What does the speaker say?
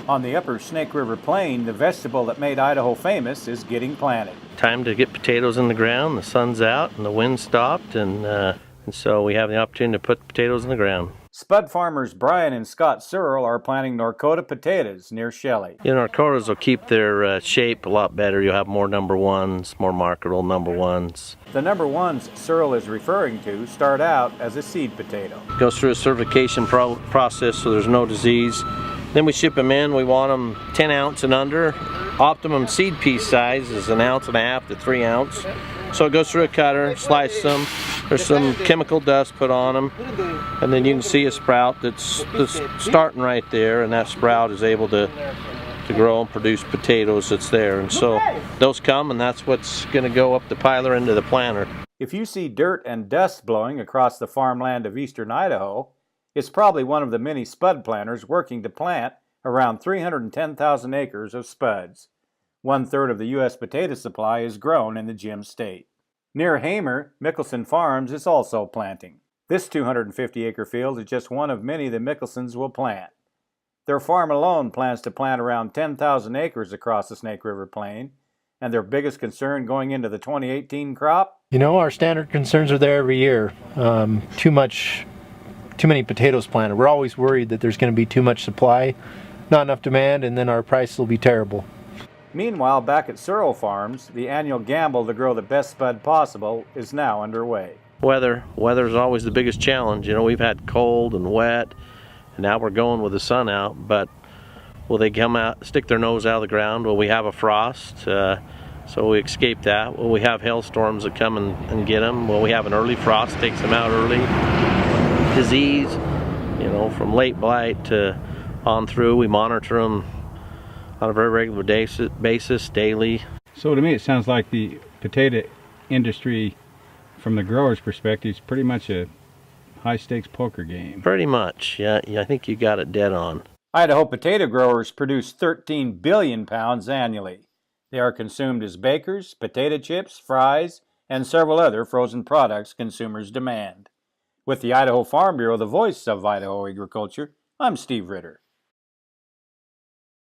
On the upper Snake River Plain, the vegetable that made Idaho famous is getting planted. Time to get potatoes in the ground. The sun's out and the wind stopped, and so we have the opportunity to put potatoes in the ground. Spud farmers Brian and Scott Searle are planting Norcota potatoes near Shelley. Norcotas will keep their shape a lot better. You'll have more number ones, more marketable number ones. The number ones Searle is referring to start out as a seed potato. It goes through a certification process so there's no disease. Then we ship them in. We want them 10 ounce and under. Optimum seed piece size is 1.5 ounces to 3 ounces. So it goes through a cutter, slice them. There's some chemical dust put on them, and then you can see a sprout that's starting right there, and that sprout is able to grow and produce potatoes that's there. And so those come, and that's what's going to go up the piler into the planter. If you see dirt and dust blowing across the farmland of eastern Idaho, it's probably one of the many spud planters working to plant around 310,000 acres of spuds. 1/3 of the U.S. potato supply is grown in the Gem State. Near Hamer, Mickelson Farms is also planting. This 250-acre field is just one of many the Mickelsons will plant. Their farm alone plans to plant around 10,000 acres across the Snake River Plain, and their biggest concern going into the 2018 crop? Our standard concerns are there every year. Too many potatoes planted. We're always worried that there's going to be too much supply, not enough demand, and then our price will be terrible. Meanwhile, back at Searle Farms, the annual gamble to grow the best spud possible is now underway. Weather's always the biggest challenge. We've had cold and wet, and now we're going with the sun out, but will they come out, stick their nose out of the ground? Will we have a frost? So we escape that. Will we have hailstorms that come and get them? Will we have an early frost, takes them out early? Disease, from late blight to on through. We monitor them on a very regular basis, daily. So to me it sounds like the potato industry, from the grower's perspective, is pretty much a high-stakes poker game. Pretty much, yeah, I think you got it dead on. Idaho potato growers produce 13 billion pounds annually. They are consumed as bakers, potato chips, fries, and several other frozen products consumers demand. With the Idaho Farm Bureau, the voice of Idaho agriculture, I'm Steve Ritter.